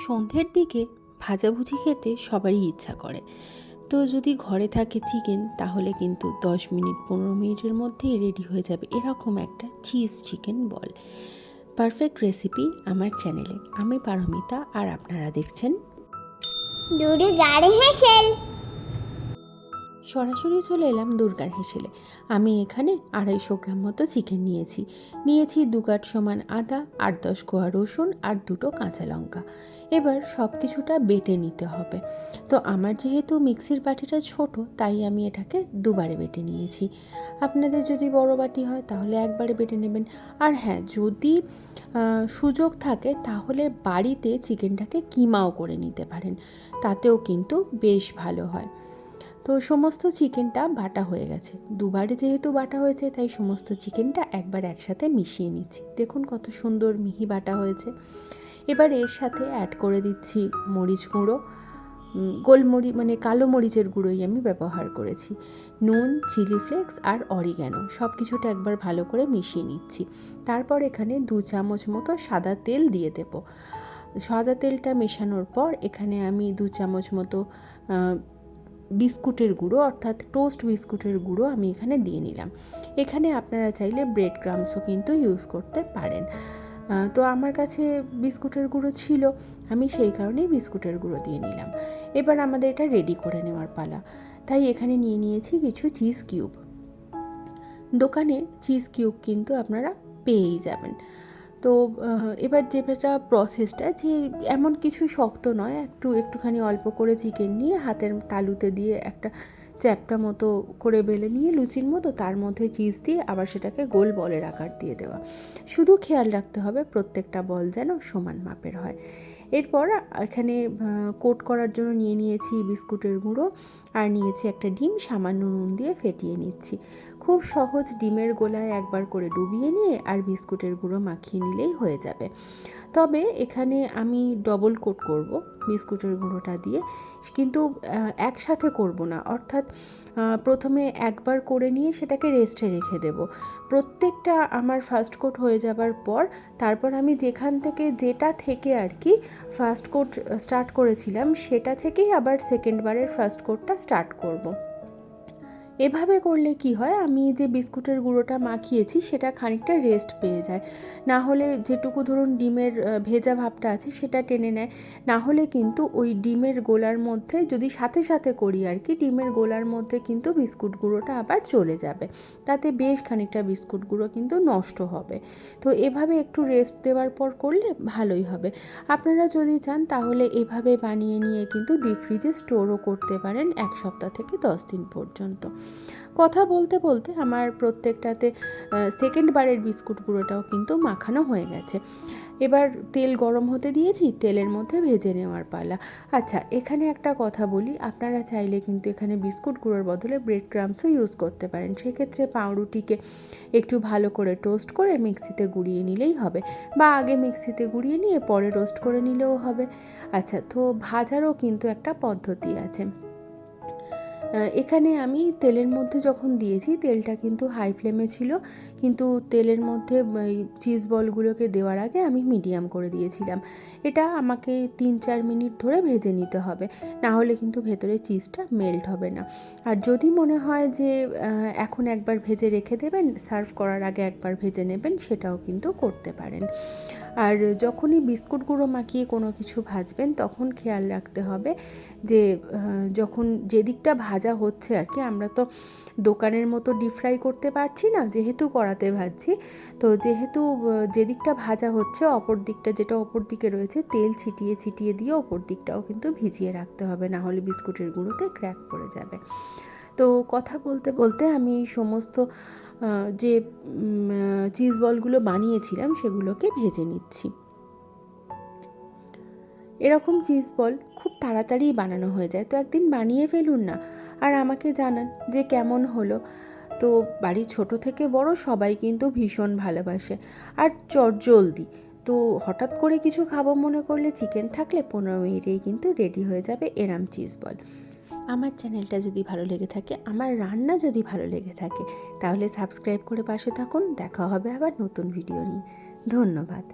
সন্ধ্যের দিকে ভাজাভুজি খেতে সবারই ইচ্ছা করে। তো যদি ঘরে থাকে চিকেন তাহলে কিন্তু 10-15 মিনিটের মধ্যেই রেডি হয়ে যাবে এরকম একটা চিজ চিকেন বল। পারফেক্ট রেসিপি আমার চ্যানেলে। আমি পারমিতা আর আপনারা দেখছেন দূরে গাড়ি হেসেল। সরাসরি চলে এলাম দুর্গার হেসেলে। আমি এখানে 250 গ্রাম মতো চিকেন নিয়েছি 2 কাঠ সমান আদা, 8-10 কোয়া রসুন আর 2টো কাঁচা লঙ্কা। এবার সব কিছুটা বেটে নিতে হবে। তো আমার যেহেতু মিক্সির বাটিটা ছোট তাই আমি এটাকে দুবারে বেটে নিয়েছি। আপনাদের যদি বড় বাটি হয় তাহলে একবারে বেটে নেবেন। আর হ্যাঁ, যদি সুযোগ থাকে তাহলে বাড়িতে চিকেনটাকে কিমাও করে নিতে পারেন, তাতেও কিন্তু বেশ ভালো হয়। তো সমস্ত চিকেনটা বাটা হয়ে গেছে, দুবারে যেহেতু বাটা হয়েছে তাই সমস্ত চিকেনটা একবার একসাথে মিশিয়ে নিচ্ছি। দেখুন কত সুন্দর মিহি বাটা হয়েছে। এবার এর সাথে অ্যাড করে দিচ্ছি মরিচ গুঁড়ো, গোলমরিচ মানে কালো মরিচের গুঁড়োই আমি ব্যবহার করেছি, নুন, চিলি ফ্লেক্স আর অরিগ্যানো, সব কিছুটা একবার ভালো করে মিশিয়ে নিচ্ছি। তারপর এখানে 2 চামচ মতো সাদা তেল দিয়ে দেব। সাদা তেলটা মেশানোর পর এখানে আমি 2 চামচ মতো বিস্কুটের গুঁড়ো অর্থাৎ টোস্ট বিস্কুটের গুঁড়ো আমি এখানে দিয়ে নিলাম। এখানে আপনারা চাইলে ব্রেড ক্রাম্বসও কিন্তু ইউজ করতে পারেন। তো আমার কাছে বিস্কুটের গুঁড়ো ছিল, আমি সেই কারণেই বিস্কুটের গুঁড়ো দিয়ে নিলাম। এবার আমাদের এটা রেডি করে নেওয়ার পালা। তাই এখানে নিয়ে নিয়েছি কিছু চিজ কিউব। দোকানে চিজ কিউব কিন্তু আপনারা পেয়েই যাবেন। তো এবার যেটা প্রসেসটা, যে এমন কিছু শক্ত নয়, একটুখানি অল্প করে চিকেন নিয়ে হাতের তালুতে দিয়ে একটা চ্যাপটা মতো করে বেলে নিয়ে লুচির মতো তার মধ্যে চিজ দিয়ে আবার সেটাকে গোল বলের আকার দিয়ে দেওয়া। শুধু খেয়াল রাখতে হবে প্রত্যেকটা বল যেন সমান মাপের হয়। এরপর এখানে কোট করার জন্য নিয়েছি বিস্কুটের গুঁড়ো আর নিয়েছি একটা ডিম, সামান্য নুন দিয়ে ফেটিয়ে নিচ্ছি। খুব সহজ, ডিমের গোলায় একবার করে ডুবিয়ে নিয়ে আর বিস্কুটের গুঁড়ো মাখিয়ে নিলেই হয়ে যাবে। তবে এখানে আমি ডবল কোট করব বিস্কুটের গুঁড়োটা দিয়ে, কিন্তু একসাথে করব না, অর্থাৎ প্রথমে একবার করে নিয়ে সেটাকে রেস্টে রেখে দেব। প্রত্যেকটা আমার ফার্স্ট কোট হয়ে যাবার পর তারপর আমি যেটা থেকে আর কি ফার্স্ট কোট স্টার্ট করেছিলাম সেটা থেকেই আবার সেকেন্ডবারের ফার্স্ট কোটটা স্টার্ট করব। এভাবে করলে কি হয়, আমি যে বিস্কুটের গুঁড়োটা মাখিয়েছি সেটা খানিকটা রেস্ট পেয়ে যায়। না হলে যেটুকু ধরুন ডিমের ভেজা ভাবটা আছে সেটা টেনে নেয়, না হলে কিন্তু ওই ডিমের গোলার মধ্যে যদি সাথে সাথে করি আর কি, ডিমের গোলার মধ্যে কিন্তু বিস্কুট গুঁড়োটা আবার চলে যাবে, তাতে বেশ খানিকটা বিস্কুট গুঁড়ো কিন্তু নষ্ট হবে। তো এভাবে একটু রেস্ট দেওয়ার পর করলে ভালোই হবে। আপনারা যদি চান তাহলে এভাবে বানিয়ে নিয়ে কিন্তু ডিপ ফ্রিজে স্টোরও করতে পারেন 1 সপ্তাহ থেকে 10 দিন পর্যন্ত। কথা বলতে বলতে আমার প্রত্যেকটাতে সেকেন্ড বারের বিস্কুট গুঁড়োটাও কিন্তু মাখানো হয়ে গেছে। এবার তেল গরম হতে দিয়েছি, তেলের মধ্যে ভেজে নেওয়ার পালা। আচ্ছা, এখানে একটা কথা বলি, আপনারা চাইলে কিন্তু এখানে বিস্কুট গুঁড়োর বদলে ব্রেড ক্রাম্বসও ইউজ করতে পারেন। সেক্ষেত্রে পাউরুটিকে একটু ভালো করে টোস্ট করে মিক্সিতে গুঁড়িয়ে নিলেই হবে, বা আগে মিক্সিতে গুঁড়িয়ে নিয়ে পরে রোস্ট করে নিলেও হবে। আচ্ছা, তো ভাজারও কিন্তু একটা পদ্ধতি আছে। এখানে আমি তেলের মধ্যে যখন দিয়েছি তেলটা কিন্তু হাই ফ্লেমে ছিল, কিন্তু তেলের মধ্যে চিজ বলগুলোকে দেওয়ার আগে আমি মিডিয়াম করে দিয়েছিলাম। এটা আমাকে 3-4 মিনিট ধরে ভেজে নিতে হবে, না হলে কিন্তু ভেতরে চিজটা মেল্ট হবে না। আর যদি মনে হয় যে এখন একবার ভেজে রেখে দেবেন, সার্ভ করার আগে একবার ভেজে নেবেন, সেটাও কিন্তু করতে পারেন। আর যখনই বিস্কুট গুঁড়ো মাখিয়ে কোনো কিছু ভাজবেন তখন খেয়াল রাখতে হবে যে যখন যেদিকটা ভাজা হচ্ছে আর কি, আমরা তো দোকানের মতো ডিপ ফ্রাই করতে পারছি না, যেহেতু কড়াতে ভাজছি, তো যেহেতু যেদিকটা ভাজা হচ্ছে অপর দিকটা, যেটা অপর দিকে রয়েছে, তেল ছিটিয়ে ছিটিয়ে দিয়ে অপর দিকটাও কিন্তু ভিজিয়ে রাখতে হবে, না হলে বিস্কুটের গুঁড়োতে ক্র্যাক পড়ে যাবে। তো কথা বলতে বলতে আমি সমস্ত যে চিজ বলগুলো বানিয়েছিলাম সেগুলোকে ভেজে নিচ্ছি। এরকম চিজ বল খুব তাড়াতাড়ি বানানো হয়ে যায়, তো একদিন বানিয়ে ফেলুন না, আর আমাকে জানান যে কেমন হলো। তো বাড়ির ছোট থেকে বড় সবাই কিন্তু ভীষণ ভালোবাসে আর চটজলদি। তো হঠাৎ করে কিছু খাবো মনে করলে চিকেন থাকলে 15 মিনিটেই কিন্তু রেডি হয়ে যাবে এরম চিজ বল। আমার চ্যানেলটা যদি ভালো লেগে থাকে, আমার রান্না যদি ভালো লেগে থাকে, তাহলে সাবস্ক্রাইব করে পাশে থাকুন। দেখা হবে আবার নতুন ভিডিও নিয়ে। ধন্যবাদ।